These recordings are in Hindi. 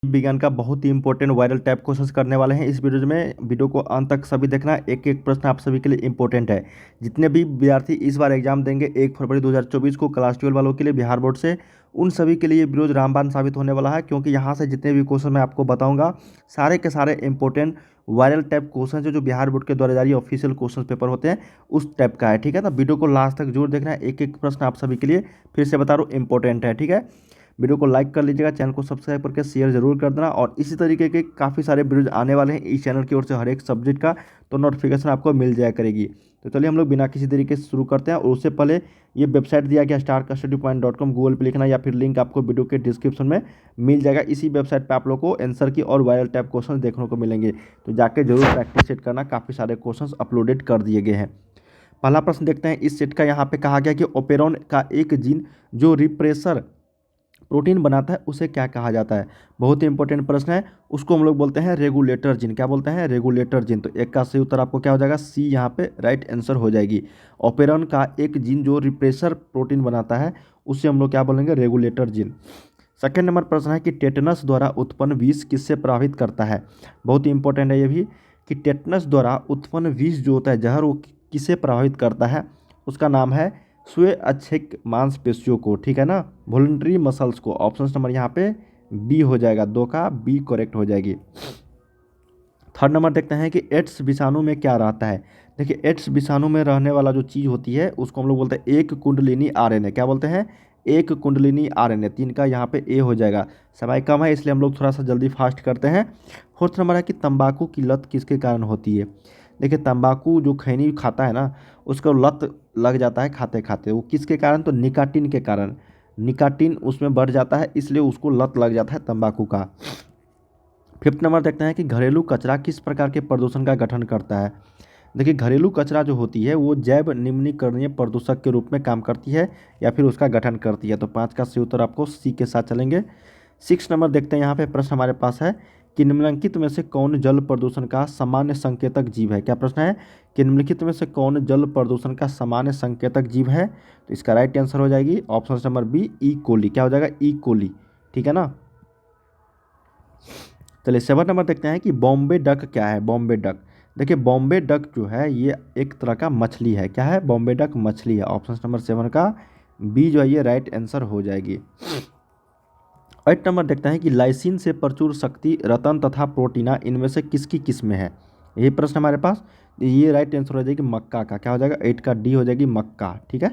विज्ञान का बहुत ही इंपॉर्टेंट वायरल टाइप क्वेश्चंस करने वाले हैं इस वीडियो में। वीडियो को अंत तक सभी देखना, एक एक प्रश्न आप सभी के लिए इंपॉर्टेंट है। जितने भी विद्यार्थी इस बार एग्जाम देंगे 1 फरवरी 2024 को क्लास 12 वालों के लिए बिहार बोर्ड से, उन सभी के लिए ये वीडियो रामबाण साबित होने वाला है, क्योंकि यहाँ से जितने भी क्वेश्चन मैं आपको बताऊंगा सारे के सारे इंपॉर्टेंट वायरल टाइप क्वेश्चन जो बिहार बोर्ड के द्वारा जारी ऑफिशियल क्वेश्चन पेपर होते हैं उस टाइप का है। ठीक है ना, वीडियो को लास्ट तक जरूर देखना है, एक एक प्रश्न आप सभी के लिए फिर से बता रहा हूँ इंपॉर्टेंट है। ठीक है, वीडियो को लाइक कर लीजिएगा, चैनल को सब्सक्राइब करके शेयर जरूर कर देना। और इसी तरीके के काफ़ी सारे वीडियोज आने वाले हैं इस चैनल की ओर से हर एक सब्जेक्ट का, तो नोटिफिकेशन आपको मिल जाया करेगी। तो चलिए हम लोग बिना किसी तरीके से शुरू करते हैं। और उससे पहले ये वेबसाइट दिया गया starkastudy.com, गूगल पे लिखना या फिर लिंक आपको वीडियो के डिस्क्रिप्शन में मिल जाएगा। इसी वेबसाइट पे आप लोग को आंसर की और वायरल टाइप क्वेश्चन देखने को मिलेंगे, तो जाके जरूर प्रैक्टिस सेट करना। काफ़ी सारे क्वेश्चन अपलोडेड कर दिए गए हैं। पहला प्रश्न देखते हैं इस सेट का। यहाँ पे कहा गया कि ओपेरॉन का एक जीन जो रिप्रेसर प्रोटीन बनाता है उसे क्या कहा जाता है। बहुत ही इंपॉर्टेंट प्रश्न है। उसको हम लोग बोलते हैं रेगुलेटर जीन। क्या बोलते हैं? Regulator gene. तो एक का सही उत्तर आपको क्या हो जाएगा? सी यहाँ पे राइट आंसर हो जाएगी। ओपेरॉन का एक जीन जो रिप्रेसर प्रोटीन बनाता है उसे हम लोग क्या बोलेंगे? Regulator gene. सेकेंड नंबर प्रश्न है कि टेटनस द्वारा उत्पन्न विष किससे प्रभावित करता है। बहुत ही इंपॉर्टेंट है ये भी, कि टेटनस द्वारा उत्पन्न विष जो होता है जहर, वो किसे प्रभावित करता है। उसका नाम है स्वेच्छिक मांसपेशियों को। ठीक है ना, वॉलंटरी मसल्स को। ऑप्शन नंबर यहाँ पे बी हो जाएगा, 2 का बी करेक्ट हो जाएगी। थर्ड नंबर देखते हैं कि एड्स विषाणु में क्या रहता है। देखिए, एड्स विषाणु में रहने वाला जो चीज़ होती है उसको हम लोग बोलते हैं एक कुंडलिनी आरएनए। क्या बोलते हैं? एक कुंडलिनी आरएनए। 3 का यहाँ पे ए हो जाएगा। समय कम है इसलिए हम लोग थोड़ा सा जल्दी फास्ट करते हैं। फोर्थ नंबर है कि तंबाकू की लत किसके कारण होती है। देखिए, तंबाकू जो खैनी खाता है ना, उसको लत लग जाता है खाते खाते। वो किसके कारण? तो निकाटिन के कारण। निकाटिन उसमें बढ़ जाता है इसलिए उसको लत लग जाता है तंबाकू का। फिफ्थ नंबर देखते हैं कि घरेलू कचरा किस प्रकार के प्रदूषण का गठन करता है। देखिए, घरेलू कचरा जो होती है वो जैव निम्नीकरणीय प्रदूषक के रूप में काम करती है या फिर उसका गठन करती है। तो 5 का सही उत्तर आपको सी के साथ चलेंगे। 6 नंबर देखते हैं, यहाँ पे प्रश्न हमारे पास है कि निम्नलिखित में से कौन जल प्रदूषण का सामान्य संकेतक जीव है। क्या प्रश्न है कि निम्नलिखित में से कौन जल प्रदूषण का सामान्य संकेतक जीव है। तो इसका राइट आंसर हो जाएगी ऑप्शन नंबर बी, ई कोली। क्या हो जाएगा? ई कोली। ठीक है ना। चलिए 7 नंबर देखते हैं कि बॉम्बे डक क्या है। बॉम्बे डक, देखिए बॉम्बे डक जो है ये एक तरह का मछली है। क्या है? बॉम्बे डक मछली है। ऑप्शन नंबर 7 का बी जो है ये राइट आंसर हो जाएगी। 8 नंबर देखते हैं कि लाइसिन से प्रचुर शक्ति रतन तथा प्रोटीना इनमें से किसकी किस्म में है। यही प्रश्न हमारे पास, ये राइट आंसर हो जाएगी मक्का का। क्या हो जाएगा? 8 का डी हो जाएगी मक्का। ठीक है।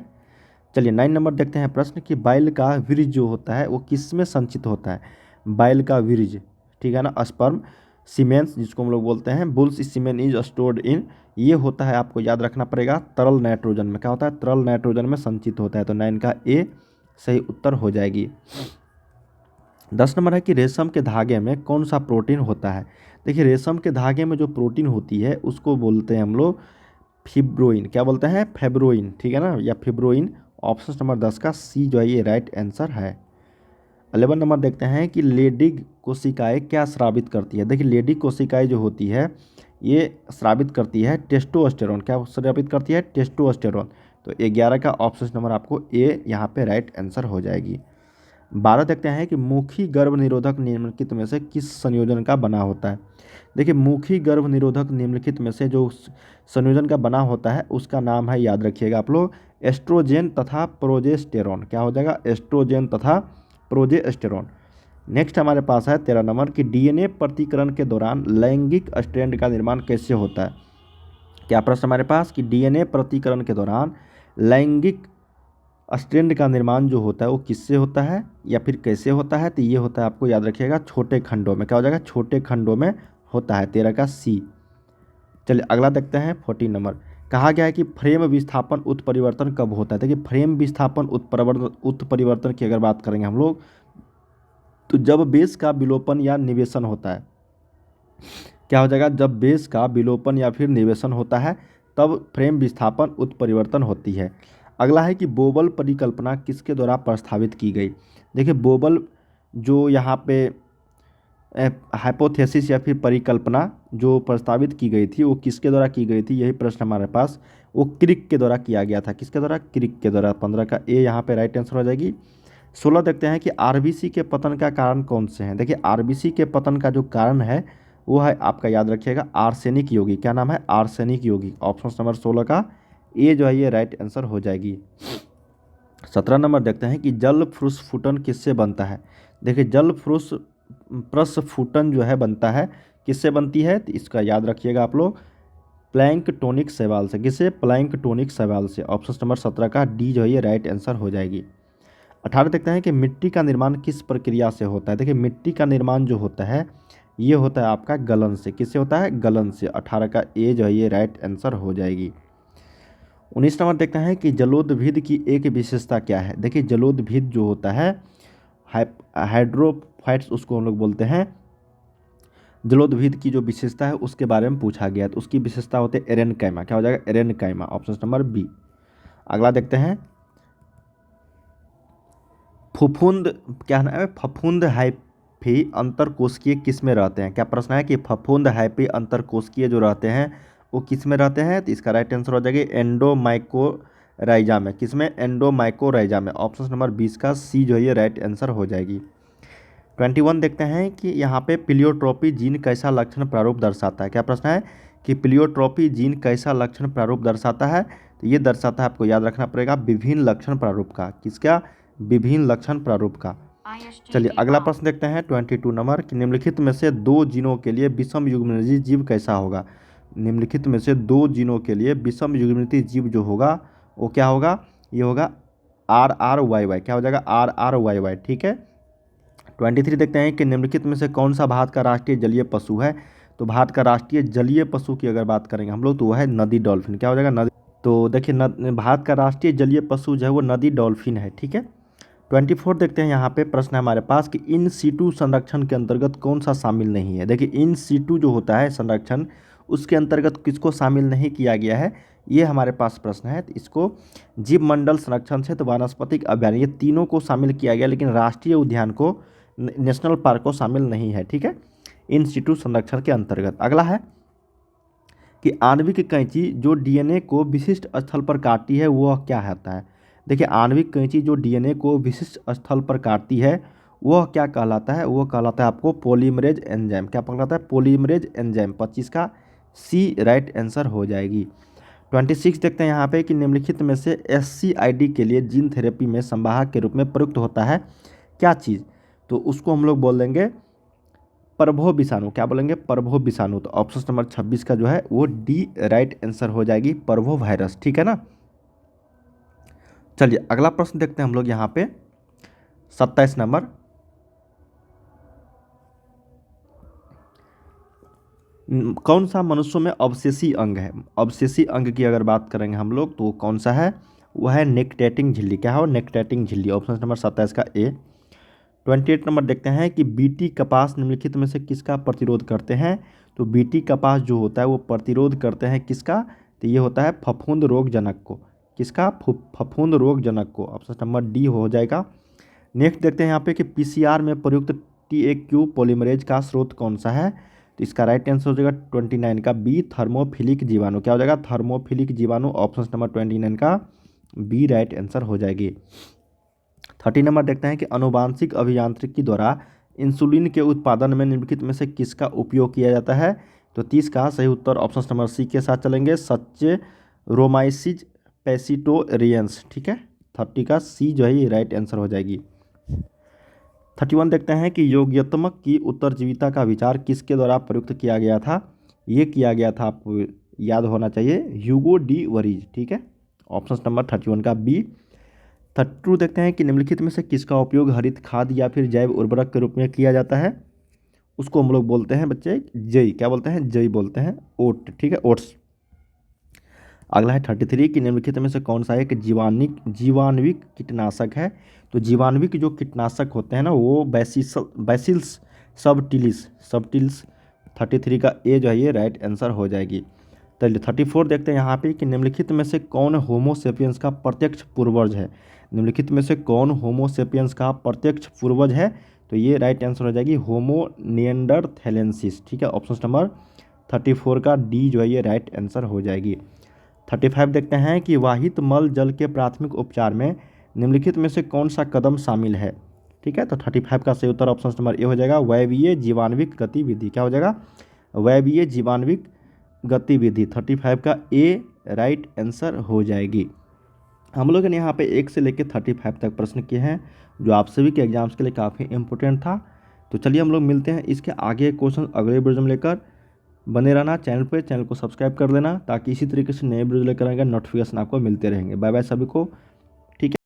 चलिए 9 नंबर देखते हैं प्रश्न कि बाइल का वीर्य जो होता है वो किस में संचित होता है। बाइल का वीर्य, ठीक है ना, स्पर्म सीमेंस जिसको हम लोग बोलते हैं, bulls semen is stored in, ये होता है, आपको याद रखना पड़ेगा, तरल नाइट्रोजन में। क्या होता है? तरल नाइट्रोजन में संचित होता है। तो 9 का ए सही उत्तर हो जाएगी। 10 नंबर है कि रेशम के धागे में कौन सा प्रोटीन होता है। देखिए, रेशम के धागे में जो प्रोटीन होती है उसको बोलते हैं हम लोग फिब्रोइन। क्या बोलते हैं? फेब्रोइन। ठीक है ना, या फिब्रोइन। ऑप्शन नंबर 10 का सी जो है ये राइट आंसर है। 11 नंबर देखते हैं कि लेडिग कोशिकाएं क्या स्रावित करती है। देखिए, लेडिग कोशिकाएं जो होती है ये स्रावित करती है टेस्टोस्टेरोन। क्या स्रावित करती है? टेस्टोस्टेरोन। तो 11 का ऑप्शन नंबर आपको ए यहाँ पे राइट आंसर हो जाएगी। 12 देखते हैं कि मुखी गर्भ निरोधक निम्नलिखित में से किस संयोजन का बना होता है। देखिए, मुखी गर्भ निरोधक निम्नलिखित में से जो संयोजन का बना होता है उसका नाम है, याद रखिएगा आप लोग, एस्ट्रोजेन तथा प्रोजेस्टेरॉन। क्या हो जाएगा? एस्ट्रोजेन तथा प्रोजेस्टेरॉन। नेक्स्ट हमारे पास है 13 नंबर कि डीएनए प्रतिकरण के दौरान लैंगिक स्ट्रैंड का निर्माण कैसे होता है। क्या प्रश्न हमारे पास कि डीएनए प्रतिकरण के दौरान लैंगिक स्ट्रैंड का निर्माण जो होता है वो किससे होता है या फिर कैसे होता है। तो ये होता है, आपको याद रखिएगा, छोटे खंडों में। क्या हो जाएगा? छोटे खंडों में होता है। 13 का सी। चलिए अगला देखते हैं 14 नंबर। कहा गया है कि फ्रेम विस्थापन उत्परिवर्तन कब होता है। देखिए, फ्रेम विस्थापन उत्परिवर्तन की अगर बात करेंगे हम लोग, तो जब बेस का विलोपन या निवेशन होता है। क्या हो जाएगा? जब बेस का विलोपन या फिर निवेशन होता है तब फ्रेम विस्थापन उत्परिवर्तन होती है। अगला है कि बोबल परिकल्पना किसके द्वारा प्रस्तावित की गई। देखिए, बोबल जो यहाँ पे हाइपोथेसिस या फिर परिकल्पना जो प्रस्तावित की गई थी वो किसके द्वारा की गई थी, यही प्रश्न हमारे पास, वो क्रिक के द्वारा किया गया था। किसके द्वारा? क्रिक के द्वारा। 15 का ए यहाँ पे राइट आंसर हो जाएगी। 16 देखते हैं कि आरबीसी के पतन का कारण कौन से हैं। देखिए आरबीसी के पतन का जो कारण है वो है, आपका याद रखिएगा, आर्सेनिक यौगिक। क्या नाम है? आर्सेनिक यौगिक। ऑप्शन नंबर 16 का ए जो है ये राइट आंसर हो जाएगी। 17 नंबर देखते हैं कि जल प्रस्फुटन किससे बनता है। देखिए जल प्रस्फुटन जो है बनता है किससे बनती है, तो इसका याद रखिएगा आप लोग, प्लैंकटोनिक शैवाल से। किससे? प्लैंकटोनिक शैवाल से। ऑप्शन नंबर 17 का डी जो है ये राइट आंसर हो जाएगी। 18 देखते हैं कि मिट्टी का निर्माण किस प्रक्रिया से होता है। देखिए मिट्टी का निर्माण जो होता है ये होता है आपका गलन से। किससे होता है? गलन से। 18 का ए जो है ये राइट आंसर हो जाएगी। 19 नंबर देखते हैं कि जलोदभिद की एक विशेषता क्या है। देखिए जलोदभिद जो होता है हाइड्रोफाइट्स उसको हम लोग बोलते हैं। जलोदभिद की जो विशेषता है उसके बारे में पूछा गया है, तो उसकी विशेषता होते हैं एरेनकाइमा। क्या हो जाएगा? एरेनकाइमा। Option number B. अगला देखते हैं फफूंद, क्या नाम है? फफूंद हाइफी अंतरकोशिकीय किस में रहते हैं। क्या प्रश्न है कि फफूंद हाइफी अंतरकोशिकीय जो रहते हैं वो किस में रहते हैं, तो इसका राइट आंसर हो जाएगा एंडोमाइकोराइजा में। किस में? एंडोमाइकोराइजा में। ऑप्शन नंबर 20 का सी जो है ये राइट आंसर हो जाएगी। 21 देखते हैं कि यहाँ पे प्लियोट्रोपी जीन कैसा लक्षण प्रारूप दर्शाता है। क्या प्रश्न है कि प्लियोट्रोपी जीन कैसा लक्षण प्रारूप दर्शाता है, तो ये दर्शाता है, आपको याद रखना पड़ेगा, विभिन्न लक्षण प्रारूप का। किसका? विभिन्न लक्षण प्रारूप का। चलिए अगला प्रश्न देखते हैं 22 नंबर कि निम्नलिखित में से दो जीनों के लिए विषम युग्मनजी जीव कैसा होगा। निम्नलिखित में से दो जीनों के लिए विषम युग्मनजी जीव जो होगा वो क्या होगा? ये होगा RRYY। क्या हो जाएगा? RRYY। ठीक है। 23 देखते हैं कि निम्नलिखित में से कौन सा भारत का राष्ट्रीय जलीय पशु है। तो भारत का राष्ट्रीय जलीय पशु की अगर बात करेंगे हम लोग तो वह है नदी डॉल्फिन। क्या हो जाएगा? नदी। तो देखिए भारत का राष्ट्रीय जलीय पशु जो है वो नदी डॉल्फिन है। ठीक है। 24 देखते हैं यहाँ पे प्रश्न है हमारे पास कि इन सीटू संरक्षण के अंतर्गत कौन सा शामिल नहीं है। देखिए इन सीटू जो होता है संरक्षण उसके अंतर्गत किसको शामिल नहीं किया गया है, ये हमारे पास प्रश्न है। तो इसको जीव मंडल संरक्षण से तो वानस्पतिक अभ्यारण्य, ये तीनों को शामिल किया गया, लेकिन राष्ट्रीय उद्यान को, नेशनल पार्क को शामिल नहीं है। ठीक है, इन सीटू संरक्षण के अंतर्गत। अगला है कि आणविक कैंची जो डीएनए को विशिष्ट स्थल पर काटती है वह क्या होता है। देखिए आणविक कैंची जो डीएनए को विशिष्ट स्थल पर काटती है वह क्या कहलाता है, वह कहलाता है आपको पॉलीमरेज एंजाइम। क्या कहलाता है? Polymerase enzyme. 25 का सी राइट आंसर हो जाएगी। 26 देखते हैं यहाँ पे कि निम्नलिखित में से SCID के लिए जीन थेरेपी में संवाहक के रूप में प्रयुक्त होता है क्या चीज़, तो उसको हम लोग बोल देंगे परभो विषाणु। क्या बोलेंगे? परभो विषाणु। तो ऑप्शन नंबर 26 का जो है वो डी राइट आंसर हो जाएगी, परभो वायरस। ठीक है ना। चलिए अगला प्रश्न देखते हैं हम लोग यहाँ पे 27 नंबर। कौन सा मनुष्यों में अवशेषी अंग है। अवशेषी अंग की अगर बात करेंगे हम लोग तो कौन सा है, वह है नेक्टेटिंग झिल्ली। क्या हो? नेक्टेटिंग झिल्ली। ऑप्शन नंबर 27 का ए। 28 नंबर देखते हैं कि बीटी कपास निम्नलिखित में से किसका प्रतिरोध करते हैं। तो बीटी कपास जो होता है वो प्रतिरोध करते हैं किसका, तो ये होता है फफूंद रोगजनक को। किसका? फफूंद रोगजनक को। ऑप्शन नंबर डी हो जाएगा। नेक्स्ट देखते हैं यहाँ पे कि पीसीआर में प्रयुक्त TAQ पॉलीमरेज का स्रोत कौन सा है, तो इसका राइट आंसर हो जाएगा 29 का बी, थर्मोफिलिक जीवाणु। क्या हो जाएगा? थर्मोफिलिक जीवाणु। ऑप्शन नंबर 29 का बी राइट आंसर हो जाएगी। 30 नंबर देखते हैं कि अनुवांशिक अभियांत्रिकी द्वारा इंसुलिन के उत्पादन में निम्नलिखित में से किसका उपयोग किया जाता है। तो 30 का सही उत्तर ऑप्शन नंबर सी के साथ चलेंगे, सच्चे रोमाइसिस पैसिटोरियंस। ठीक है, 30 का सी जो है ये राइट आंसर हो जाएगी। 31 देखते हैं कि योग्यतमक की उत्तरजीविता का विचार किसके द्वारा प्रयुक्त किया गया था। ये किया गया था, आपको याद होना चाहिए, ह्यूगो डी वरीज। ठीक है, ऑप्शन नंबर 31 का बी। 32 देखते हैं कि निम्नलिखित में से किसका उपयोग हरित खाद या फिर जैव उर्वरक के रूप में किया जाता है। उसको हम लोग बोलते हैं बच्चे जई। क्या बोलते हैं? जई बोलते हैं, ओट। ठीक है, ओट्स। अगला है 33 कि निम्नलिखित में से कौन सा एक जीवाणुविक कीटनाशक है। तो जीवाणुविक जो कीटनाशक होते हैं ना वो बैसिल्स सबटिल्स 33 का ए जो है ये राइट आंसर हो जाएगी। चलिए 34 देखते हैं यहाँ पे कि निम्नलिखित में से कौन होमोसेपियंस का प्रत्यक्ष पूर्वज है। निम्नलिखित में से कौन होमोसेपियंस का प्रत्यक्ष पूर्वज है, तो ये राइट आंसर हो जाएगी होमो निएंडरथैलेंसिस। ठीक है, ऑप्शन नंबर 34 का डी जो है ये राइट आंसर हो जाएगी। 35 देखते हैं कि वाहित मल जल के प्राथमिक उपचार में निम्नलिखित में से कौन सा कदम शामिल है? ठीक है, तो 35 का सही उत्तर ऑप्शन नंबर ए हो जाएगा, वायवीय जीवाणविक गतिविधि। क्या हो जाएगा? वायवीय जीवाणविक गतिविधि। 35 का ए राइट आंसर हो जाएगी। हम लोगों ने यहाँ पे 1 से लेकर 35 तक प्रश्न किए हैं, जो आप सभी के एग्जाम्स के लिए काफ़ी इंपॉर्टेंट था। तो चलिए हम लोग मिलते हैं इसके आगे क्वेश्चन अगले वीडियो में लेकर। बने रहना चैनल पे, चैनल को सब्सक्राइब कर लेना, ताकि इसी तरीके से नए वीडियो लेकर आएंगे नोटिफिकेशन आपको मिलते रहेंगे। बाय बाय सभी को। ठीक है।